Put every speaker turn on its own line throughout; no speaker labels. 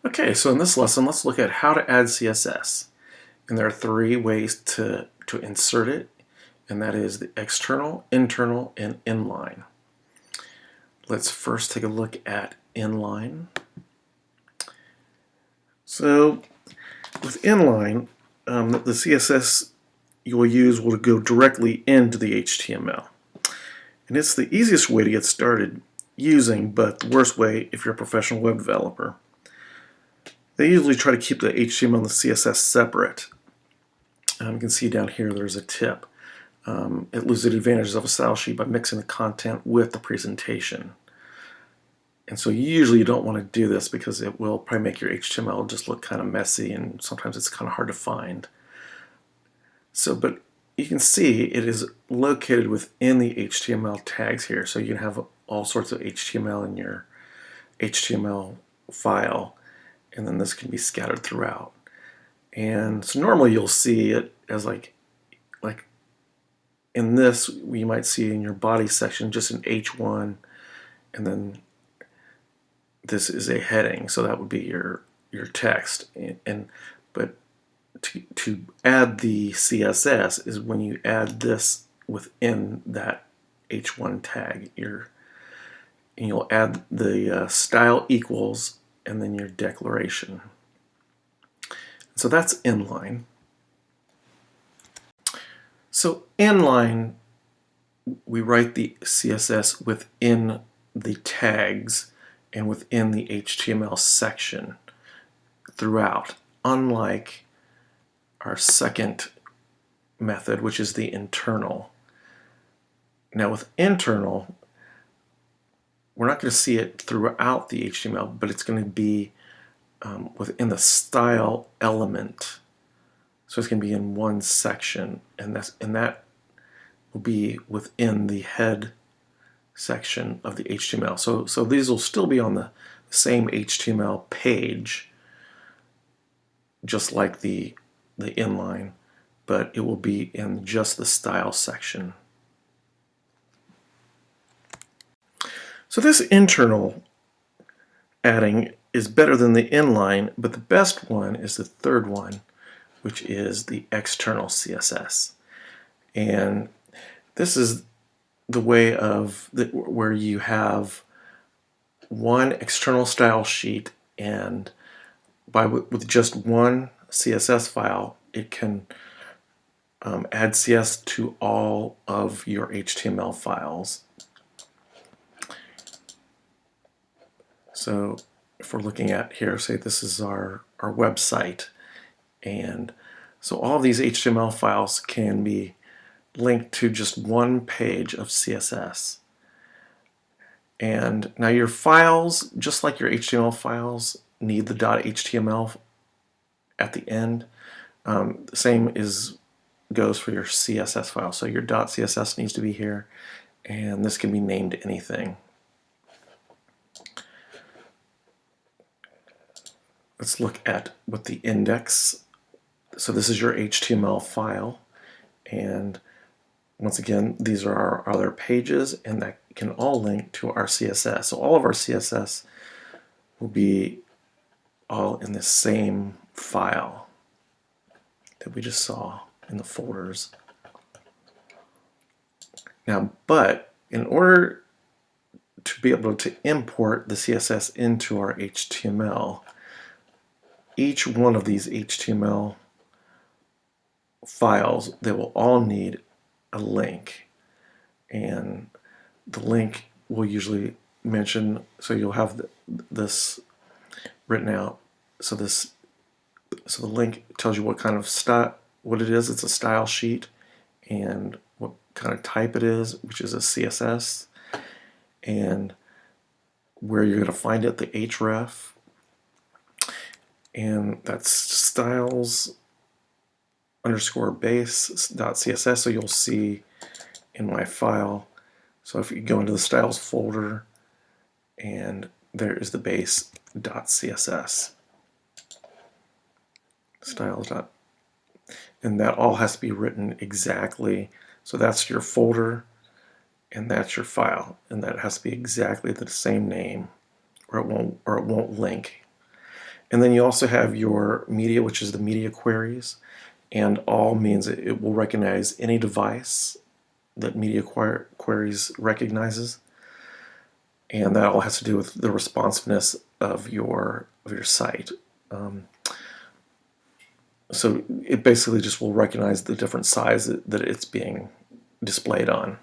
Okay, so in this lesson, let's look at how to add CSS. And there are three ways to insert it, and that is the external, internal, and inline. Let's first take a look at inline. So with inline, the CSS you will use will go directly into the HTML. And it's the easiest way to get started using, but the worst way if you're a professional web developer. They usually try to keep the HTML and the CSS separate. You can see down here there's a tip. It loses the advantages of a style sheet by mixing the content with the presentation. And so usually you don't want to do this because it will probably make your HTML just look kind of messy, and sometimes it's kind of hard to find. But you can see it is located within the HTML tags here. So you can have all sorts of HTML in your HTML file, and then this can be scattered throughout. And so normally you'll see it as like in this, you might see in your body section just an H1, and then this is a heading, so that would be your text. But to add the CSS is when you add this within that H1 tag. And you'll add the style equals and then your declaration. So that's inline. So inline, we write the CSS within the tags and within the HTML section throughout, unlike our second method, which is the internal. Now with internal, we're not going to see it throughout the HTML, but it's going to be within the style element. So it's going to be in one section, and that will be within the head section of the HTML. So these will still be on the same HTML page, just like the inline, but it will be in just the style section. So this internal adding is better than the inline, but the best one is the third one, which is the external CSS. And this is the way of where you have one external style sheet, and with just one CSS file, it can add CS to all of your HTML files. So if we're looking at here, say this is our website, and so all of these HTML files can be linked to just one page of CSS. And now your files, just like your HTML files, need the .html at the end. The same goes for your CSS file. So your .css needs to be here, and this can be named anything. Let's look at what the index. So this is your HTML file, and once again, these are our other pages, and that can all link to our CSS. So all of our CSS will be all in the same file that we just saw in the folders. Now, but in order to be able to import the CSS into our HTML, each one of these HTML files, they will all need a link, and the link will usually mention, so you'll have this written out. So the link tells you what kind of style, what it is. It's a style sheet, and what kind of type it is, which is a CSS, and where you're going to find it, the href, and that's styles _ base.css. So you'll see in my file, so if you go into the styles folder, and there is the base.css styles. And that all has to be written exactly. So that's your folder, and that's your file, and that has to be exactly the same name, or it won't link. And then you also have your media, which is the media queries, and all means it will recognize any device that media queries recognizes, and that all has to do with the responsiveness of your site. So it basically just will recognize the different size that it's being displayed on.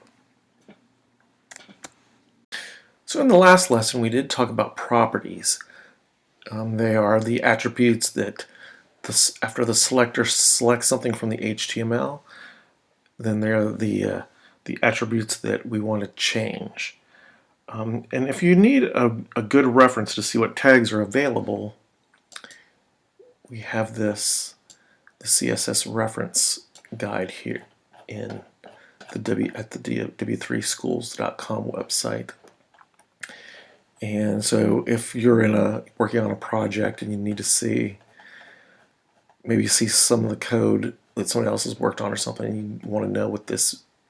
So in the last lesson we did talk about properties. They are the attributes that after the selector selects something from the HTML, then they're the attributes that we want to change. And if you need a good reference to see what tags are available, we have the CSS reference guide here in at the w3schools.com website. And so if you're working on a project and you need to maybe see some of the code that somebody else has worked on or something, and you want to know what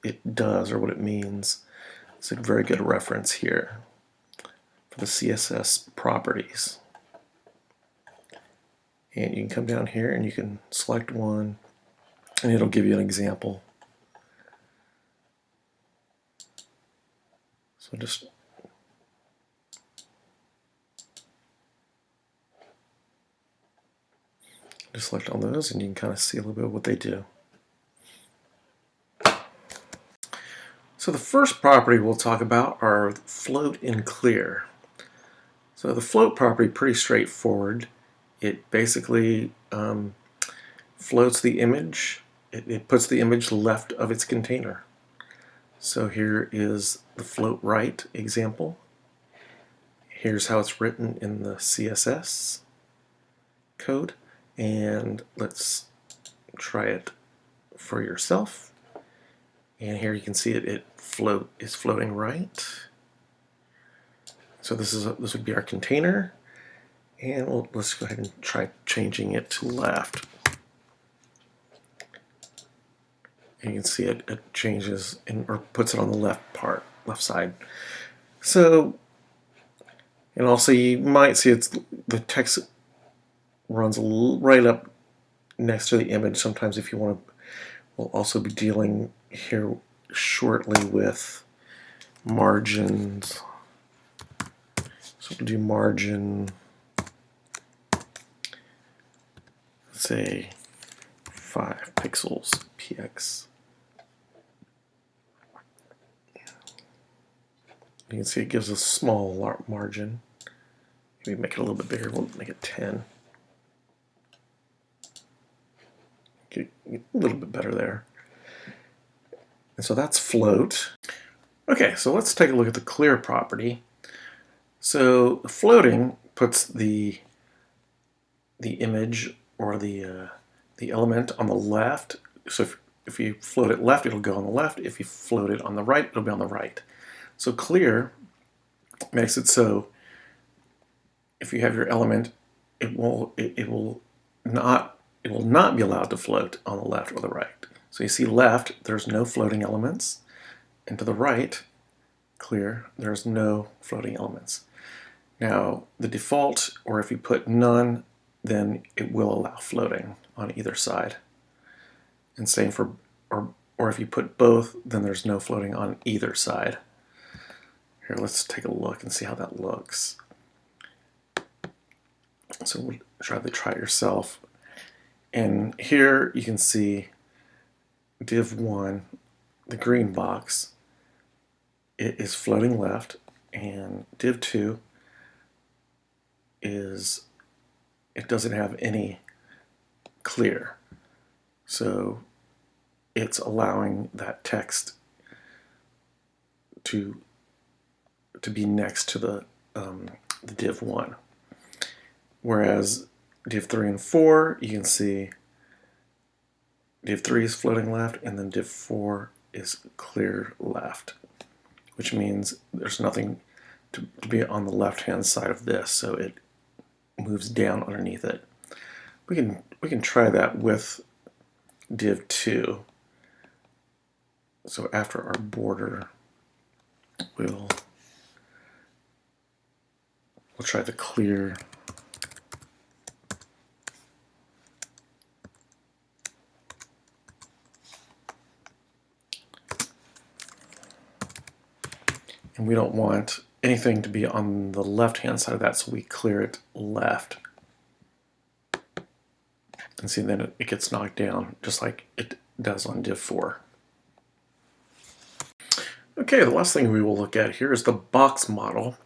it does or what it means, it's a very good reference here for the CSS properties. And you can come down here and you can select one, and it'll give you an example. So just select on those, and you can kind of see a little bit of what they do. So the first property we'll talk about are float and clear. So the float property, pretty straightforward. It basically floats the image. It puts the image left of its container. So here is the float right example. Here's how it's written in the CSS code, and let's try it for yourself. And here you can see it is floating right. So this would be our container, and let's go ahead and try changing it to left. And you can see it changes or puts it on the left side. So, and also you might see the text runs right up next to the image. Sometimes if you want to, we'll also be dealing here shortly with margins. So we'll do margin, let's say 5 pixels px. You can see it gives a small margin. Maybe make it a little bit bigger. We'll make it 10. Get a little bit better there. And so that's float. Okay, so let's take a look at the clear property. So floating puts the image or the element on the left. So if you float it left, it'll go on the left. If you float it on the right, it'll be on the right. So clear makes it so if you have your element, it will not be allowed to float on the left or the right. So you see left, there's no floating elements, and to the right, clear, there's no floating elements. Now the default, or if you put none, then it will allow floating on either side. And same for, or if you put both, then there's no floating on either side. Here, let's take a look and see how that looks. So we'll try it yourself. And here you can see div 1, the green box, it is floating left, and div 2 it doesn't have any clear. So it's allowing that text to be next to the div 1. Whereas div 3 and 4, you can see div 3 is floating left, and then div 4 is clear left, which means there's nothing to be on the left-hand side of this, so it moves down underneath it. We can try that with div 2. So after our border, we'll try the clear And we don't want anything to be on the left-hand side of that, so we clear it left. And see, then it gets knocked down just like it does on div 4. Okay, the last thing we will look at here is the box model.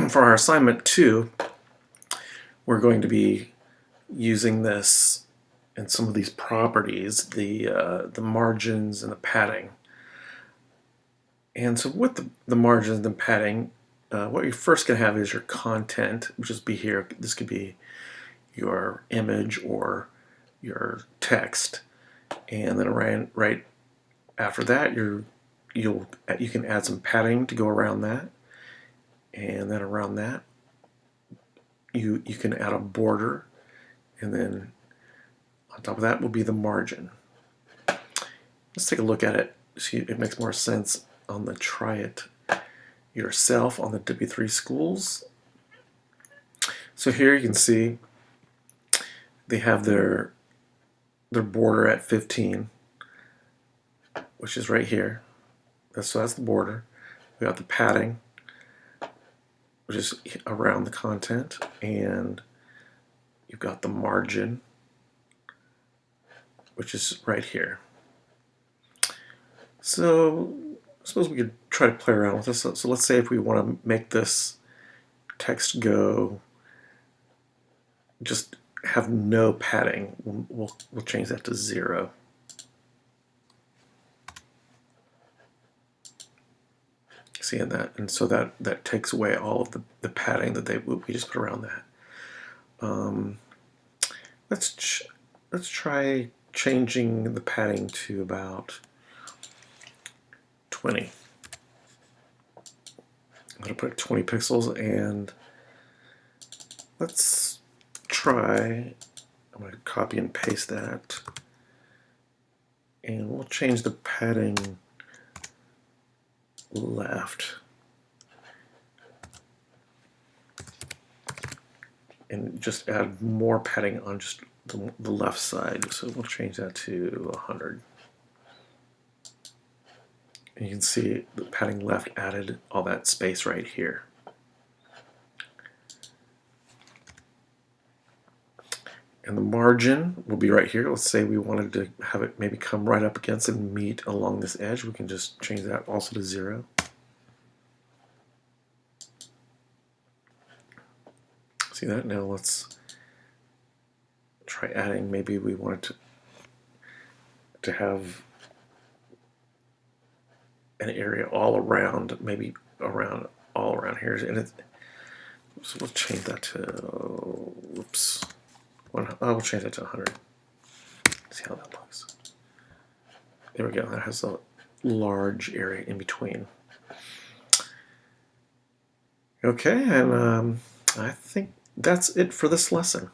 For our assignment 2, we're going to be using this and some of these properties, the margins and the padding. And so with the margins and padding, what you're first going to have is your content, which is be here. This could be your image or your text, and then right after that, you can add some padding to go around that, and then around that, you can add a border, and then on top of that will be the margin. Let's take a look at it. See, it makes more sense on the try it yourself on the W3 schools. So here you can see they have their border at 15, which is right here. So that's the border. We got the padding, which is around the content, and you've got the margin, which is right here. So I suppose we could try to play around with this. So let's say if we want to make this text go, just have no padding, we'll change that to 0. See that, and so that takes away all of the padding that we just put around that. Let's try changing the padding to about 20. I'm going to put 20 pixels, and let's try, I'm going to copy and paste that, and we'll change the padding left, and just add more padding on just the left side. So we'll change that to 100. And you can see the padding left added all that space right here. And the margin will be right here. Let's say we wanted to have it maybe come right up against and meet along this edge. We can just change that also to 0. See that? Now let's try adding, maybe we wanted to have an area all around, maybe all around here. And so we'll change that to, whoops. We'll change that to 100. See how that looks. There we go. That has a large area in between. Okay, and I think that's it for this lesson.